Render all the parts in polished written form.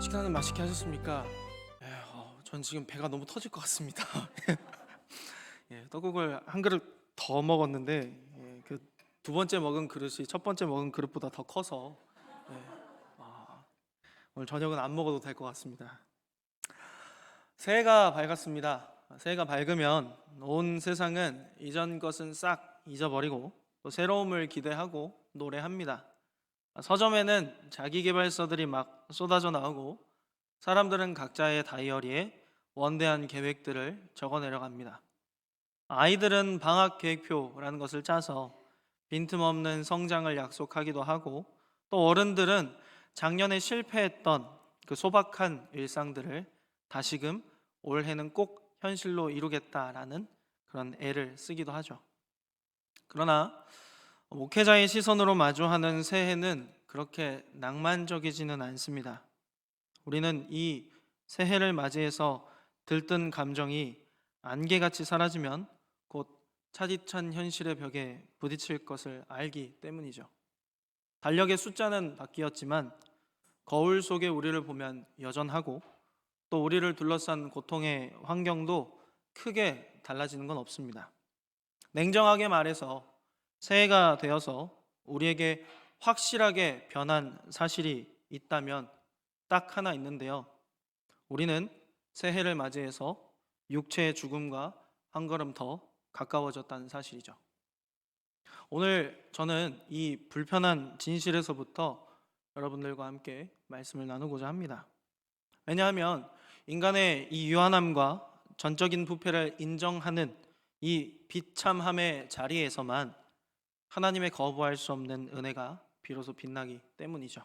식사는 맛있게 하셨습니까? 전 지금 배가 너무 터질 것 같습니다. 떡국을 한 그릇 더 먹었는데 그 두 번째 먹은 그릇이 첫 번째 먹은 그릇보다 더 커서 예, 오늘 저녁은 안 먹어도 될 것 같습니다. 새해가 밝았습니다. 새해가 밝으면 온 세상은 이전 것은 싹 잊어버리고 또 새로움을 기대하고 노래합니다. 서점에는 자기계발서들이 막 쏟아져 나오고 사람들은 각자의 다이어리에 원대한 계획들을 적어 내려갑니다. 아이들은 방학 계획표라는 것을 짜서 빈틈없는 성장을 약속하기도 하고 또 어른들은 작년에 실패했던 그 소박한 일상들을 다시금 올해는 꼭 현실로 이루겠다라는 그런 애를 쓰기도 하죠. 그러나 목회자의 시선으로 마주하는 새해는 그렇게 낭만적이지는 않습니다. 우리는 이 새해를 맞이해서 들뜬 감정이 안개같이 사라지면 곧 차디찬 현실의 벽에 부딪힐 것을 알기 때문이죠. 달력의 숫자는 바뀌었지만 거울 속에 우리를 보면 여전하고 또 우리를 둘러싼 고통의 환경도 크게 달라지는 건 없습니다. 냉정하게 말해서 새해가 되어서 우리에게 확실하게 변한 사실이 있다면 딱 하나 있는데요. 우리는 새해를 맞이해서 육체의 죽음과 한 걸음 더 가까워졌다는 사실이죠. 오늘 저는 이 불편한 진실에서부터 여러분들과 함께 말씀을 나누고자 합니다. 왜냐하면 인간의 이 유한함과 전적인 부패를 인정하는 이 비참함의 자리에서만 하나님의 거부할 수 없는 은혜가 비로소 빛나기 때문이죠.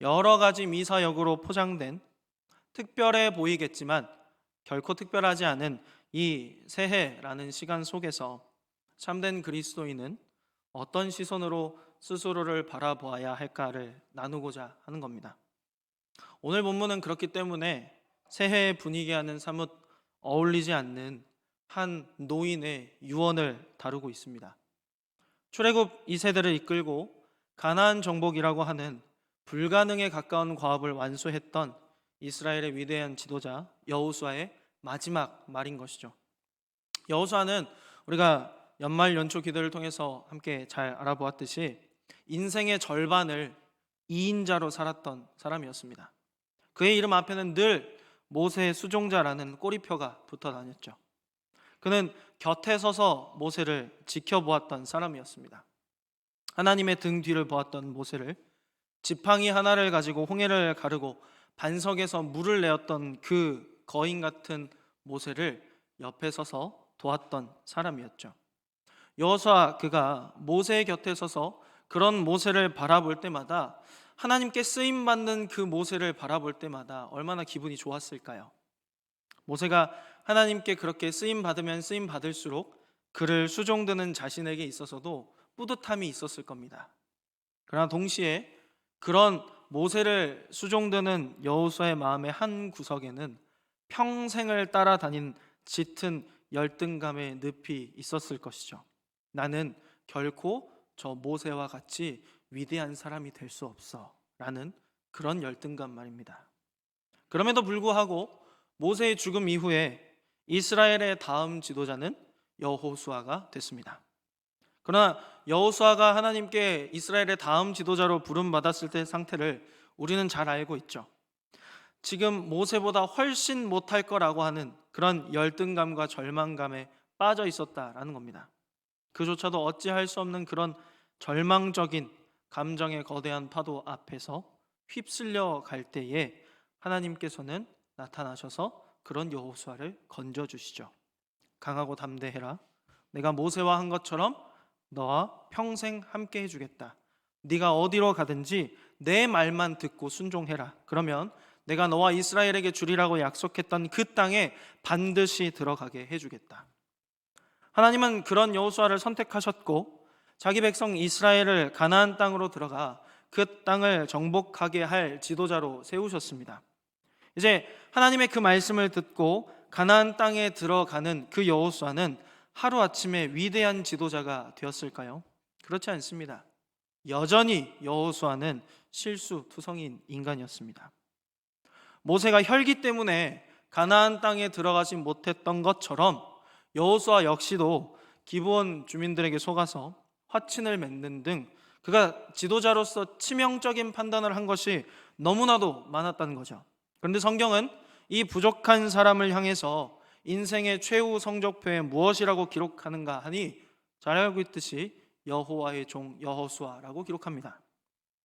여러 가지 미사역으로 포장된 특별해 보이겠지만 결코 특별하지 않은 이 새해라는 시간 속에서 참된 그리스도인은 어떤 시선으로 스스로를 바라보아야 할까를 나누고자 하는 겁니다. 오늘 본문은 그렇기 때문에 새해의 분위기와는 사뭇 어울리지 않는 한 노인의 유언을 다루고 있습니다. 출애굽 2세대를 이끌고 가나안 정복이라고 하는 불가능에 가까운 과업을 완수했던 이스라엘의 위대한 지도자 여호수아의 마지막 말인 것이죠. 여호수아는 우리가 연말 연초 기도를 통해서 함께 잘 알아보았듯이 인생의 절반을 2인자로 살았던 사람이었습니다. 그의 이름 앞에는 늘 모세의 수종자라는 꼬리표가 붙어 다녔죠. 그는 곁에 서서 모세를 지켜보았던 사람이었습니다. 하나님의 등 뒤를 보았던 모세를, 지팡이 하나를 가지고 홍해를 가르고 반석에서 물을 내었던 그 거인 같은 모세를 옆에 서서 도왔던 사람이었죠. 여호수아 그가 모세의 곁에 서서 그런 모세를 바라볼 때마다, 하나님께 쓰임 받는 그 모세를 바라볼 때마다 얼마나 기분이 좋았을까요? 모세가 하나님께 그렇게 쓰임 받으면 쓰임 받을수록 그를 수종드는 자신에게 있어서도 뿌듯함이 있었을 겁니다. 그러나 동시에 그런 모세를 수종드는 여호수아의 마음의 한 구석에는 평생을 따라다닌 짙은 열등감의 늪이 있었을 것이죠. 나는 결코 저 모세와 같이 위대한 사람이 될 수 없어 라는 그런 열등감 말입니다. 그럼에도 불구하고 모세의 죽음 이후에 이스라엘의 다음 지도자는 여호수아가 됐습니다. 그러나 여호수아가 하나님께 이스라엘의 다음 지도자로 부름받았을 때의 상태를 우리는 잘 알고 있죠. 지금 모세보다 훨씬 못할 거라고 하는 그런 열등감과 절망감에 빠져 있었다라는 겁니다. 그조차도 어찌할 수 없는 그런 절망적인 감정의 거대한 파도 앞에서 휩쓸려 갈 때에 하나님께서는 나타나셔서 그런 여호수아를 건져주시죠. 강하고 담대해라. 내가 모세와 한 것처럼 너와 평생 함께 해주겠다. 네가 어디로 가든지 내 말만 듣고 순종해라. 그러면 내가 너와 이스라엘에게 주리라고 약속했던 그 땅에 반드시 들어가게 해주겠다. 하나님은 그런 여호수아를 선택하셨고 자기 백성 이스라엘을 가나안 땅으로 들어가 그 땅을 정복하게 할 지도자로 세우셨습니다. 이제 하나님의 그 말씀을 듣고 가나안 땅에 들어가는 그 여호수아는 하루아침에 위대한 지도자가 되었을까요? 그렇지 않습니다. 여전히 여호수아는 실수투성이인 인간이었습니다. 모세가 혈기 때문에 가나안 땅에 들어가지 못했던 것처럼 여호수아 역시도 기브온 주민들에게 속아서 화친을 맺는 등 그가 지도자로서 치명적인 판단을 한 것이 너무나도 많았다는 거죠. 그런데 성경은 이 부족한 사람을 향해서 인생의 최후 성적표에 무엇이라고 기록하는가 하니 잘 알고 있듯이 여호와의 종 여호수아라고 기록합니다.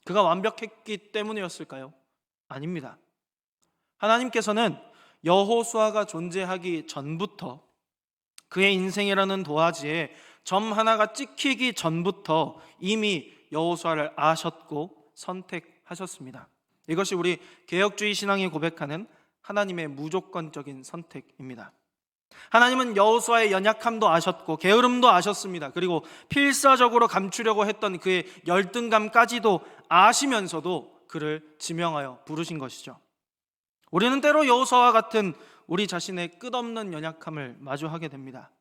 그가 완벽했기 때문이었을까요? 아닙니다. 하나님께서는 여호수아가 존재하기 전부터 그의 인생이라는 도화지에 점 하나가 찍히기 전부터 이미 여호수아를 아셨고 선택하셨습니다. 이것이 우리 개혁주의 신앙이 고백하는 하나님의 무조건적인 선택입니다. 하나님은 여호수아의 연약함도 아셨고 게으름도 아셨습니다. 그리고 필사적으로 감추려고 했던 그의 열등감까지도 아시면서도 그를 지명하여 부르신 것이죠. 우리는 때로 여호수아와 같은 우리 자신의 끝없는 연약함을 마주하게 됩니다.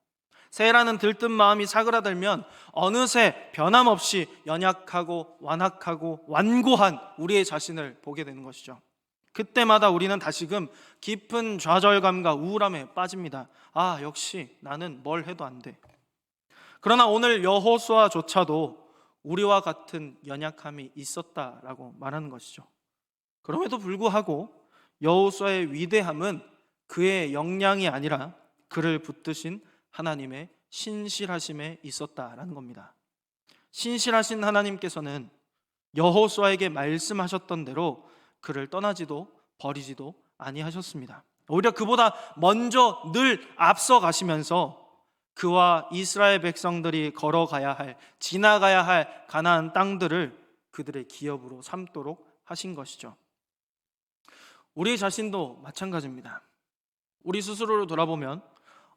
새해라는 들뜬 마음이 사그라들면 어느새 변함없이 연약하고 완악하고 완고한 우리의 자신을 보게 되는 것이죠. 그때마다 우리는 다시금 깊은 좌절감과 우울함에 빠집니다. 아, 역시 나는 뭘 해도 안 돼. 그러나 오늘 여호수아조차도 우리와 같은 연약함이 있었다라고 말하는 것이죠. 그럼에도 불구하고 여호수아의 위대함은 그의 역량이 아니라 그를 붙드신 하나님의 신실하심에 있었다라는 겁니다. 신실하신 하나님께서는 여호수아에게 말씀하셨던 대로 그를 떠나지도 버리지도 아니하셨습니다. 오히려 그보다 먼저 늘 앞서 가시면서 그와 이스라엘 백성들이 걸어가야 할, 지나가야 할 가나안 땅들을 그들의 기업으로 삼도록 하신 것이죠. 우리 자신도 마찬가지입니다. 우리 스스로를 돌아보면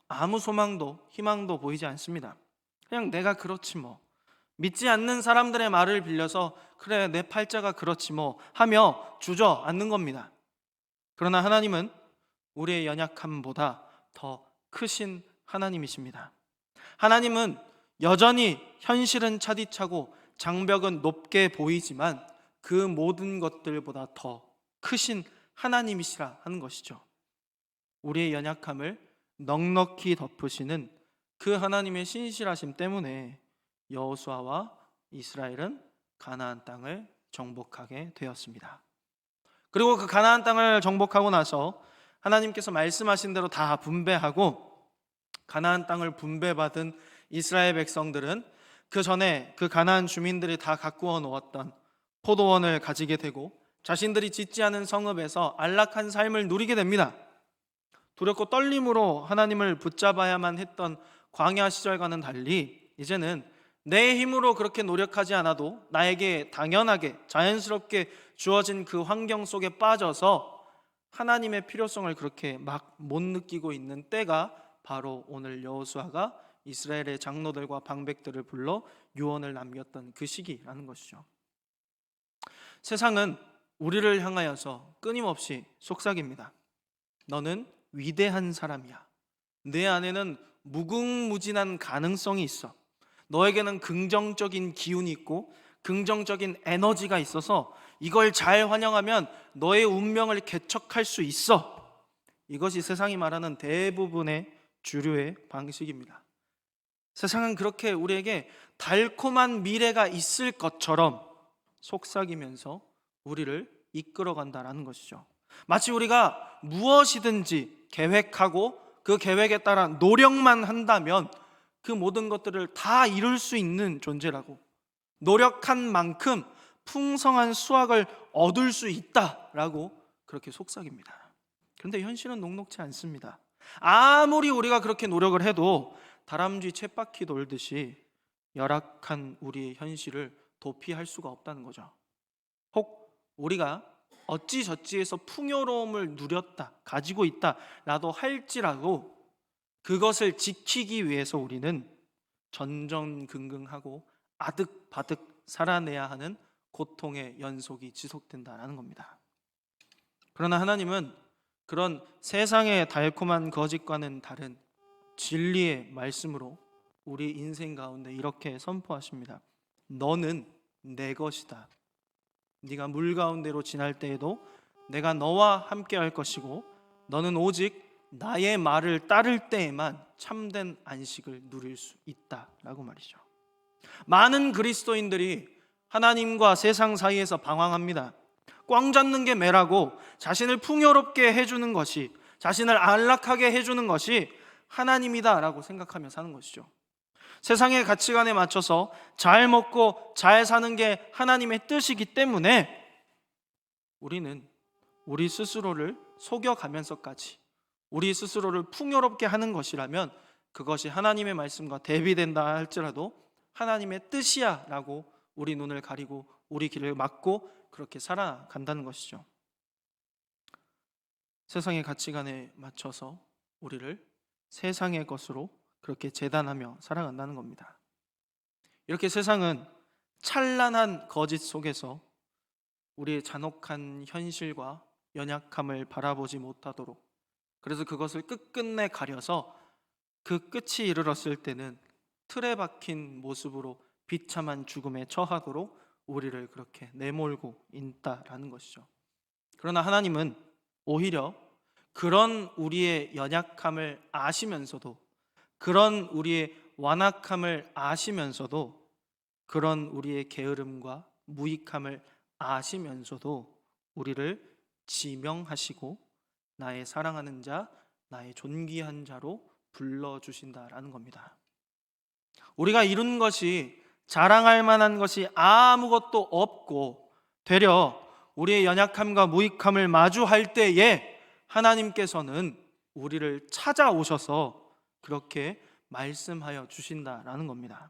아무 소망도 희망도 보이지 않습니다. 그냥 내가 그렇지 뭐, 믿지 않는 사람들의 말을 빌려서 그래 내 팔자가 그렇지 뭐 하며 주저앉는 겁니다. 그러나 하나님은 우리의 연약함보다 더 크신 하나님이십니다. 하나님은 여전히 현실은 차디차고 장벽은 높게 보이지만 그 모든 것들보다 더 크신 하나님이시라 하는 것이죠. 우리의 연약함을 넉넉히 덮으시는 그 하나님의 신실하심 때문에 여호수아와 이스라엘은 가나안 땅을 정복하게 되었습니다. 그리고 그 가나안 땅을 정복하고 나서 하나님께서 말씀하신 대로 다 분배하고 가나안 땅을 분배받은 이스라엘 백성들은 그 전에 그 가나안 주민들이 다 가꾸어 놓았던 포도원을 가지게 되고 자신들이 짓지 않은 성읍에서 안락한 삶을 누리게 됩니다. 두렵고 떨림으로 하나님을 붙잡아야만 했던 광야 시절과는 달리 이제는 내 힘으로 그렇게 노력하지 않아도 나에게 당연하게 자연스럽게 주어진 그 환경 속에 빠져서 하나님의 필요성을 그렇게 막 못 느끼고 있는 때가 바로 오늘 여호수아가 이스라엘의 장로들과 방백들을 불러 유언을 남겼던 그 시기라는 것이죠. 세상은 우리를 향하여서 끊임없이 속삭입니다. 너는 위대한 사람이야. 내 안에는 무궁무진한 가능성이 있어. 너에게는 긍정적인 기운이 있고 긍정적인 에너지가 있어서 이걸 잘 활용하면 너의 운명을 개척할 수 있어. 이것이 세상이 말하는 대부분의 주류의 방식입니다. 세상은 그렇게 우리에게 달콤한 미래가 있을 것처럼 속삭이면서 우리를 이끌어간다라는 것이죠. 마치 우리가 무엇이든지 계획하고 그 계획에 따라 노력만 한다면 그 모든 것들을 다 이룰 수 있는 존재라고, 노력한 만큼 풍성한 수확을 얻을 수 있다라고 그렇게 속삭입니다. 그런데 현실은 녹록지 않습니다. 아무리 우리가 그렇게 노력을 해도 다람쥐 쳇바퀴 돌듯이 열악한 우리의 현실을 도피할 수가 없다는 거죠. 혹 우리가 어찌저찌해서 풍요로움을 누렸다, 가지고 있다라도 할지라도 그것을 지키기 위해서 우리는 전전긍긍하고 아득바득 살아내야 하는 고통의 연속이 지속된다는 겁니다. 그러나 하나님은 그런 세상의 달콤한 거짓과는 다른 진리의 말씀으로 우리 인생 가운데 이렇게 선포하십니다. 너는 내 것이다. 네가 물 가운데로 지날 때에도 내가 너와 함께 할 것이고 너는 오직 나의 말을 따를 때에만 참된 안식을 누릴 수 있다라고 말이죠. 많은 그리스도인들이 하나님과 세상 사이에서 방황합니다. 꽝 잡는 게 매라고 자신을 풍요롭게 해주는 것이, 자신을 안락하게 해주는 것이 하나님이다라고 생각하며 사는 것이죠. 세상의 가치관에 맞춰서 잘 먹고 잘 사는 게 하나님의 뜻이기 때문에 우리는 우리 스스로를 속여가면서까지 우리 스스로를 풍요롭게 하는 것이라면 그것이 하나님의 말씀과 대비된다 할지라도 하나님의 뜻이야 라고 우리 눈을 가리고 우리 길을 막고 그렇게 살아간다는 것이죠. 세상의 가치관에 맞춰서 우리를 세상의 것으로 그렇게 재단하며 살아간다는 겁니다. 이렇게 세상은 찬란한 거짓 속에서 우리의 잔혹한 현실과 연약함을 바라보지 못하도록, 그래서 그것을 끝끝내 가려서 그 끝이 이르렀을 때는 틀에 박힌 모습으로 비참한 죽음에 처하도록 우리를 그렇게 내몰고 있다라는 것이죠. 그러나 하나님은 오히려 그런 우리의 연약함을 아시면서도, 그런 우리의 완악함을 아시면서도, 그런 우리의 게으름과 무익함을 아시면서도 우리를 지명하시고 나의 사랑하는 자, 나의 존귀한 자로 불러주신다라는 겁니다. 우리가 이룬 것이, 자랑할 만한 것이 아무것도 없고 되려 우리의 연약함과 무익함을 마주할 때에 하나님께서는 우리를 찾아오셔서 그렇게 말씀하여 주신다라는 겁니다.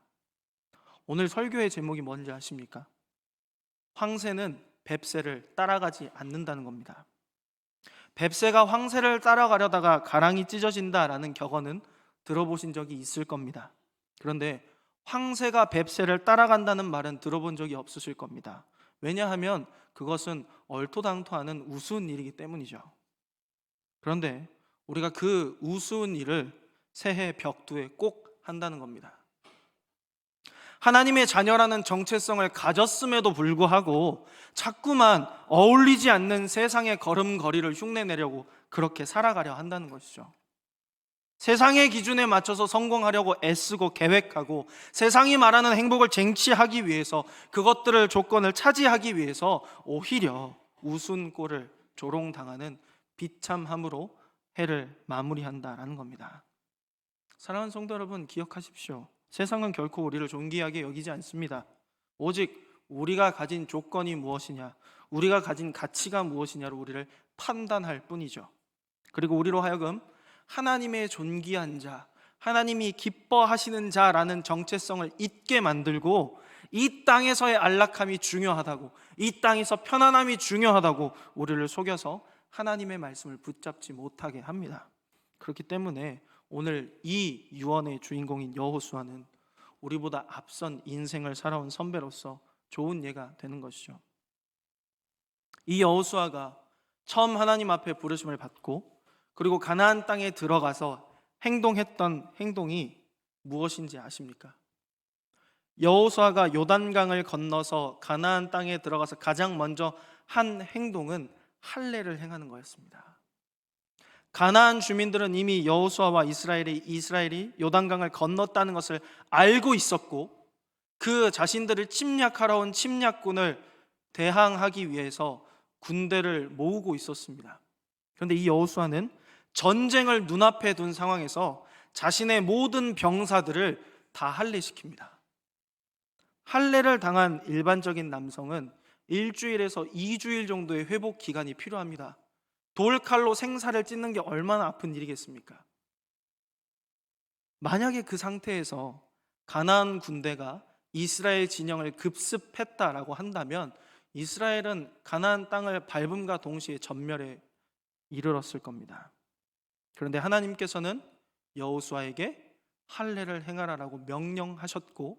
오늘 설교의 제목이 뭔지 아십니까? 황새는 뱁새를 따라가지 않는다는 겁니다. 뱁새가 황새를 따라가려다가 가랑이 찢어진다라는 격언은 들어보신 적이 있을 겁니다. 그런데 황새가 뱁새를 따라간다는 말은 들어본 적이 없으실 겁니다. 왜냐하면 그것은 얼토당토하는 우스운 일이기 때문이죠. 그런데 우리가 그 우스운 일을 새해 벽두에 꼭 한다는 겁니다. 하나님의 자녀라는 정체성을 가졌음에도 불구하고 자꾸만 어울리지 않는 세상의 걸음걸이를 흉내내려고 그렇게 살아가려 한다는 것이죠. 세상의 기준에 맞춰서 성공하려고 애쓰고 계획하고 세상이 말하는 행복을 쟁취하기 위해서, 그것들을 조건을 차지하기 위해서 오히려 우스운 꼴을 조롱당하는 비참함으로 해를 마무리한다라는 겁니다. 사랑하는 성도 여러분, 기억하십시오. 세상은 결코 우리를 존귀하게 여기지 않습니다. 오직 우리가 가진 조건이 무엇이냐, 우리가 가진 가치가 무엇이냐로 우리를 판단할 뿐이죠. 그리고 우리로 하여금 하나님의 존귀한 자, 하나님이 기뻐하시는 자라는 정체성을 잊게 만들고 이 땅에서의 안락함이 중요하다고, 이 땅에서 편안함이 중요하다고 우리를 속여서 하나님의 말씀을 붙잡지 못하게 합니다. 그렇기 때문에 오늘 이 유언의 주인공인 여호수아는 우리보다 앞선 인생을 살아온 선배로서 좋은 예가 되는 것이죠. 이 여호수아가 처음 하나님 앞에 부르심을 받고 그리고 가나안 땅에 들어가서 행동했던 행동이 무엇인지 아십니까? 여호수아가 요단강을 건너서 가나안 땅에 들어가서 가장 먼저 한 행동은 할례를 행하는 거였습니다. 가나안 주민들은 이미 여호수아와 이스라엘이 요단강을 건넜다는 것을 알고 있었고 그 자신들을 침략하러 온 침략군을 대항하기 위해서 군대를 모으고 있었습니다. 그런데 이 여호수아는 전쟁을 눈앞에 둔 상황에서 자신의 모든 병사들을 다 할례시킵니다. 할례를 당한 일반적인 남성은 1주일에서 2주일 정도의 회복 기간이 필요합니다. 돌칼로 생사를 찢는 게 얼마나 아픈 일이겠습니까? 만약에 그 상태에서 가나안 군대가 이스라엘 진영을 급습했다라고 한다면 이스라엘은 가나안 땅을 밟음과 동시에 전멸에 이르렀을 겁니다. 그런데 하나님께서는 여호수아에게 할례를 행하라라고 명령하셨고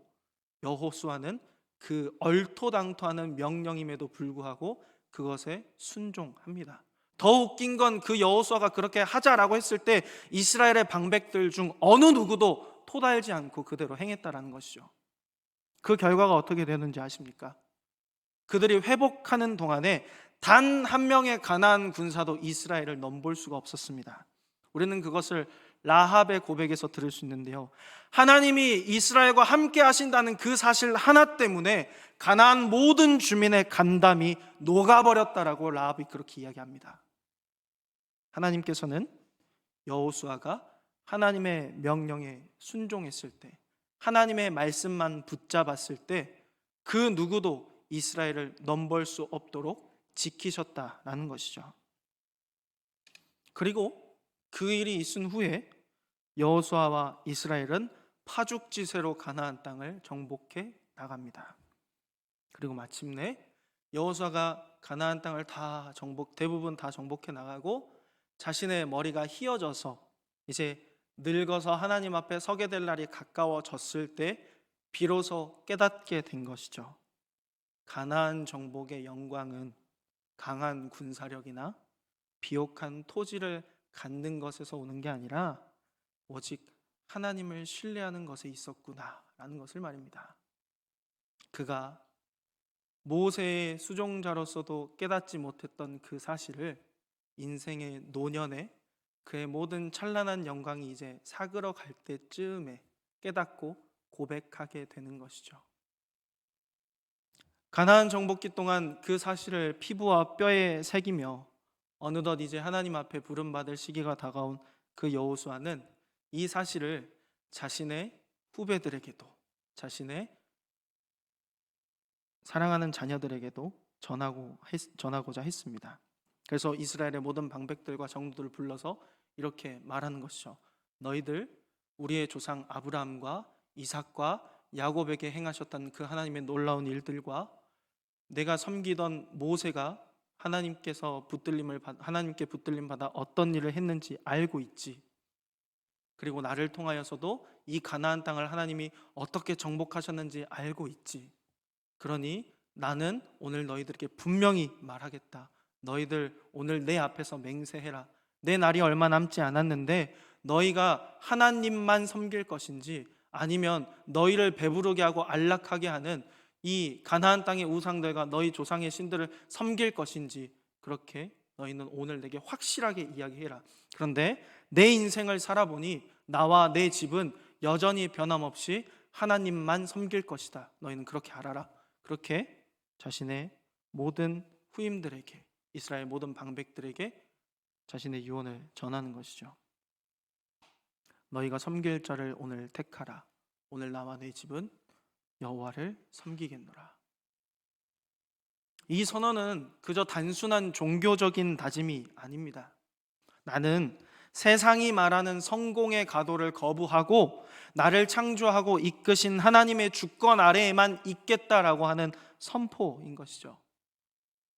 여호수아는 그 얼토당토하는 명령임에도 불구하고 그것에 순종합니다. 더 웃긴 건 그 여호수아가 그렇게 하자라고 했을 때 이스라엘의 방백들 중 어느 누구도 토달지 않고 그대로 행했다라는 것이죠. 그 결과가 어떻게 되는지 아십니까? 그들이 회복하는 동안에 단 한 명의 가나안 군사도 이스라엘을 넘볼 수가 없었습니다. 우리는 그것을 라합의 고백에서 들을 수 있는데요, 하나님이 이스라엘과 함께 하신다는 그 사실 하나 때문에 가나안 모든 주민의 간담이 녹아버렸다라고 라합이 그렇게 이야기합니다. 하나님께서는 여호수아가 하나님의 명령에 순종했을 때, 하나님의 말씀만 붙잡았을 때 그 누구도 이스라엘을 넘볼 수 없도록 지키셨다라는 것이죠. 그리고 그 일이 있은 후에 여호수아와 이스라엘은 파죽지세로 가나안 땅을 정복해 나갑니다. 그리고 마침내 여호수아가 가나안 땅을 대부분 다 정복해 나가고 자신의 머리가 휘어져서 이제 늙어서 하나님 앞에 서게 될 날이 가까워졌을 때 비로소 깨닫게 된 것이죠. 가나안 정복의 영광은 강한 군사력이나 비옥한 토지를 갖는 것에서 오는 게 아니라 오직 하나님을 신뢰하는 것에 있었구나라는 것을 말입니다. 그가 모세의 수종자로서도 깨닫지 못했던 그 사실을 인생의 노년에 그의 모든 찬란한 영광이 이제 사그러 갈 때쯤에 깨닫고 고백하게 되는 것이죠. 가나안 정복기 동안 그 사실을 피부와 뼈에 새기며 어느덧 이제 하나님 앞에 부름받을 시기가 다가온 그 여호수아는 이 사실을 자신의 후배들에게도, 자신의 사랑하는 자녀들에게도 전하고자 했습니다. 그래서 이스라엘의 모든 방백들과 정도들을 불러서 이렇게 말하는 것이죠. 너희들 우리의 조상 아브라함과 이삭과 야곱에게 행하셨던 그 하나님의 놀라운 일들과 내가 섬기던 모세가 하나님께 붙들림 받아 어떤 일을 했는지 알고 있지. 그리고 나를 통하여서도 이 가나안 땅을 하나님이 어떻게 정복하셨는지 알고 있지. 그러니 나는 오늘 너희들에게 분명히 말하겠다. 너희들 오늘 내 앞에서 맹세해라. 내 날이 얼마 남지 않았는데 너희가 하나님만 섬길 것인지 아니면 너희를 배부르게 하고 안락하게 하는 이 가나안 땅의 우상들과 너희 조상의 신들을 섬길 것인지 그렇게 너희는 오늘 내게 확실하게 이야기해라. 그런데 내 인생을 살아보니 나와 내 집은 여전히 변함없이 하나님만 섬길 것이다. 너희는 그렇게 알아라. 그렇게 자신의 모든 후임들에게, 이스라엘 모든 방백들에게 자신의 유언을 전하는 것이죠. 너희가 섬길 자를 오늘 택하라. 오늘 나와 내 집은 여호와를 섬기겠노라. 이 선언은 그저 단순한 종교적인 다짐이 아닙니다. 나는 세상이 말하는 성공의 가도를 거부하고 나를 창조하고 이끄신 하나님의 주권 아래에만 있겠다라고 하는 선포인 것이죠.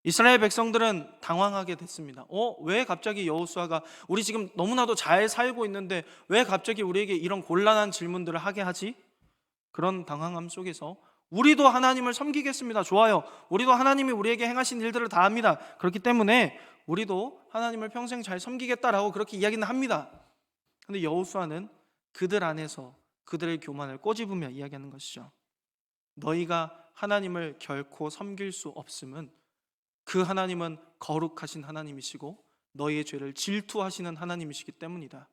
이스라엘 백성들은 당황하게 됐습니다. 왜 갑자기 여호수아가 우리 지금 너무나도 잘 살고 있는데 왜 갑자기 우리에게 이런 곤란한 질문들을 하게 하지? 그런 당황함 속에서 우리도 하나님을 섬기겠습니다. 좋아요. 우리도 하나님이 우리에게 행하신 일들을 다 합니다. 그렇기 때문에 우리도 하나님을 평생 잘 섬기겠다라고 그렇게 이야기는 합니다. 그런데 여호수아는 그들 안에서 그들의 교만을 꼬집으며 이야기하는 것이죠. 너희가 하나님을 결코 섬길 수 없음은 그 하나님은 거룩하신 하나님이시고 너희의 죄를 질투하시는 하나님이시기 때문이다.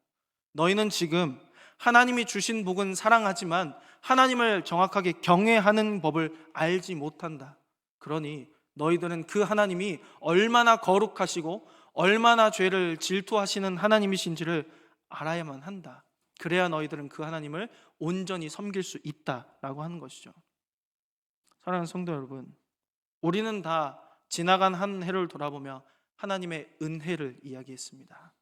너희는 지금 하나님이 주신 복은 사랑하지만 하나님을 정확하게 경외하는 법을 알지 못한다. 그러니 너희들은 그 하나님이 얼마나 거룩하시고 얼마나 죄를 질투하시는 하나님이신지를 알아야만 한다. 그래야 너희들은 그 하나님을 온전히 섬길 수 있다라고 하는 것이죠. 사랑하는 성도 여러분, 우리는 다 지나간 한 해를 돌아보며 하나님의 은혜를 이야기했습니다.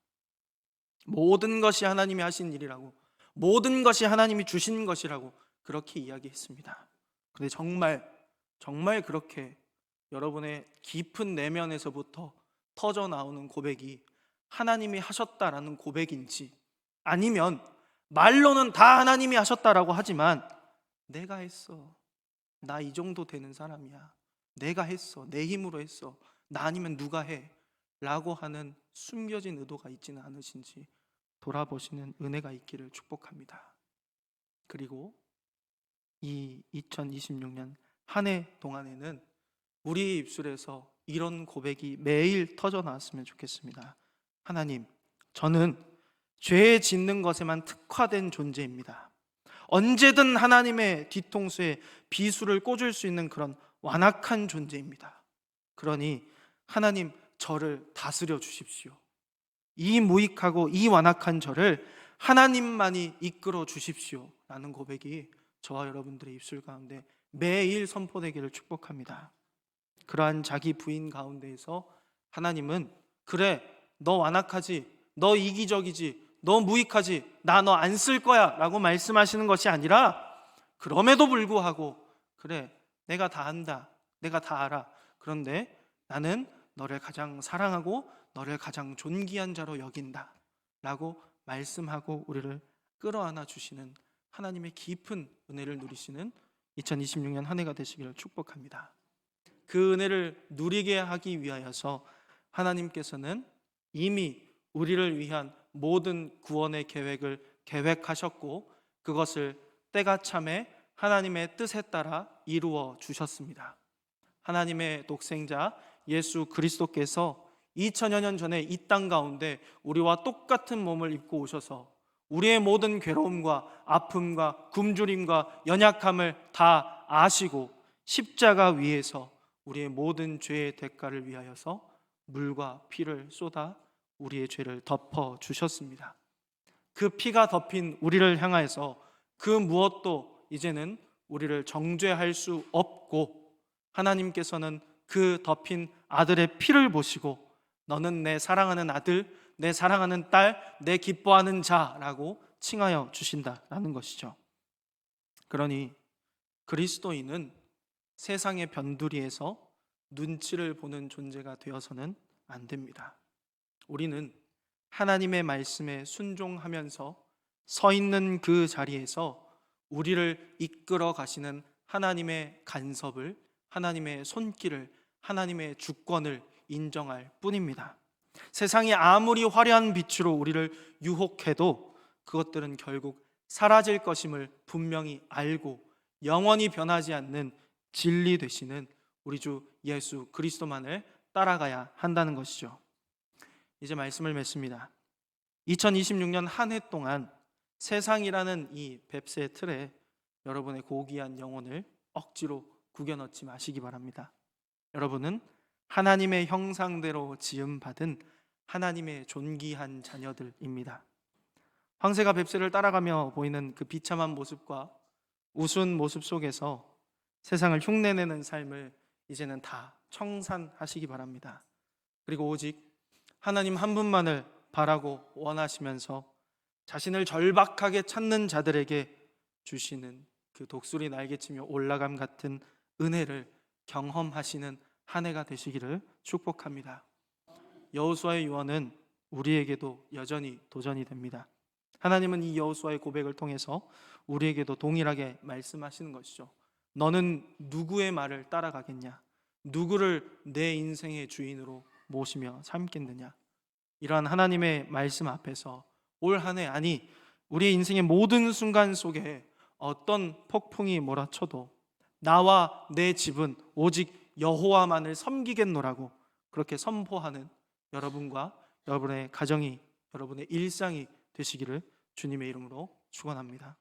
모든 것이 하나님이 하신 일이라고, 모든 것이 하나님이 주신 것이라고 그렇게 이야기했습니다. 그런데 정말 그렇게 여러분의 깊은 내면에서부터 터져 나오는 고백이 하나님이 하셨다라는 고백인지, 아니면 말로는 다 하나님이 하셨다라고 하지만 내가 했어, 나 이 정도 되는 사람이야, 내가 했어, 내 힘으로 했어, 나 아니면 누가 해? 라고 하는 숨겨진 의도가 있지는 않으신지 돌아보시는 은혜가 있기를 축복합니다. 그리고 이 2026년 한 해 동안에는 우리 입술에서 이런 고백이 매일 터져 나왔으면 좋겠습니다. 하나님, 저는 죄 짓는 것에만 특화된 존재입니다. 언제든 하나님의 뒤통수에 비수를 꽂을 수 있는 그런 완악한 존재입니다. 그러니 하나님, 저를 다스려 주십시오. 이 무익하고 이 완악한 저를 하나님만이 이끌어 주십시오 라는 고백이 저와 여러분들의 입술 가운데 매일 선포되기를 축복합니다. 그러한 자기 부인 가운데에서 하나님은, 그래, 너 완악하지, 너 이기적이지, 너 무익하지, 나 너 안 쓸 거야 라고 말씀하시는 것이 아니라, 그럼에도 불구하고 그래, 내가 다 안다, 내가 다 알아, 그런데 나는 너를 가장 사랑하고 너를 가장 존귀한 자로 여긴다 라고 말씀하고 우리를 끌어안아 주시는 하나님의 깊은 은혜를 누리시는 2026년 한 해가 되시기를 축복합니다. 그 은혜를 누리게 하기 위하여서 하나님께서는 이미 우리를 위한 모든 구원의 계획을 계획하셨고, 그것을 때가 참에 하나님의 뜻에 따라 이루어 주셨습니다. 하나님의 독생자 예수 그리스도께서 2000여 년 전에 이 땅 가운데 우리와 똑같은 몸을 입고 오셔서 우리의 모든 괴로움과 아픔과 굶주림과 연약함을 다 아시고 십자가 위에서 우리의 모든 죄의 대가를 위하여서 물과 피를 쏟아 우리의 죄를 덮어 주셨습니다. 그 피가 덮인 우리를 향하여서 그 무엇도 이제는 우리를 정죄할 수 없고, 하나님께서는 그 덮인 아들의 피를 보시고 너는 내 사랑하는 아들, 내 사랑하는 딸, 내 기뻐하는 자라고 칭하여 주신다라는 것이죠. 그러니 그리스도인은 세상의 변두리에서 눈치를 보는 존재가 되어서는 안 됩니다. 우리는 하나님의 말씀에 순종하면서 서 있는 그 자리에서 우리를 이끌어 가시는 하나님의 간섭을, 하나님의 손길을, 하나님의 주권을 인정할 뿐입니다. 세상이 아무리 화려한 빛으로 우리를 유혹해도 그것들은 결국 사라질 것임을 분명히 알고 영원히 변하지 않는 진리 되시는 우리 주 예수 그리스도만을 따라가야 한다는 것이죠. 이제 말씀을 맺습니다. 2026년 한 해 동안 세상이라는 이 뱁새의 틀에 여러분의 고귀한 영혼을 억지로 구겨 넣지 마시기 바랍니다. 여러분은 하나님의 형상대로 지음받은 하나님의 존귀한 자녀들입니다. 황새가 뱁새를 따라가며 보이는 그 비참한 모습과 우스운 모습 속에서 세상을 흉내내는 삶을 이제는 다 청산하시기 바랍니다. 그리고 오직 하나님 한 분만을 바라고 원하시면서 자신을 절박하게 찾는 자들에게 주시는 그 독수리 날개치며 올라감 같은 은혜를 경험하시는 한 해가 되시기를 축복합니다. 여호수아의 유언은 우리에게도 여전히 도전이 됩니다. 하나님은 이 여호수아의 고백을 통해서 우리에게도 동일하게 말씀하시는 것이죠. 너는 누구의 말을 따라가겠냐? 누구를 내 인생의 주인으로 모시며 삼겠느냐? 이러한 하나님의 말씀 앞에서 올 한 해, 아니 우리의 인생의 모든 순간 속에 어떤 폭풍이 몰아쳐도 나와 내 집은 오직 여호와만을 섬기겠노라고 그렇게 선포하는 여러분과 여러분의 가정이, 여러분의 일상이 되시기를 주님의 이름으로 축원합니다.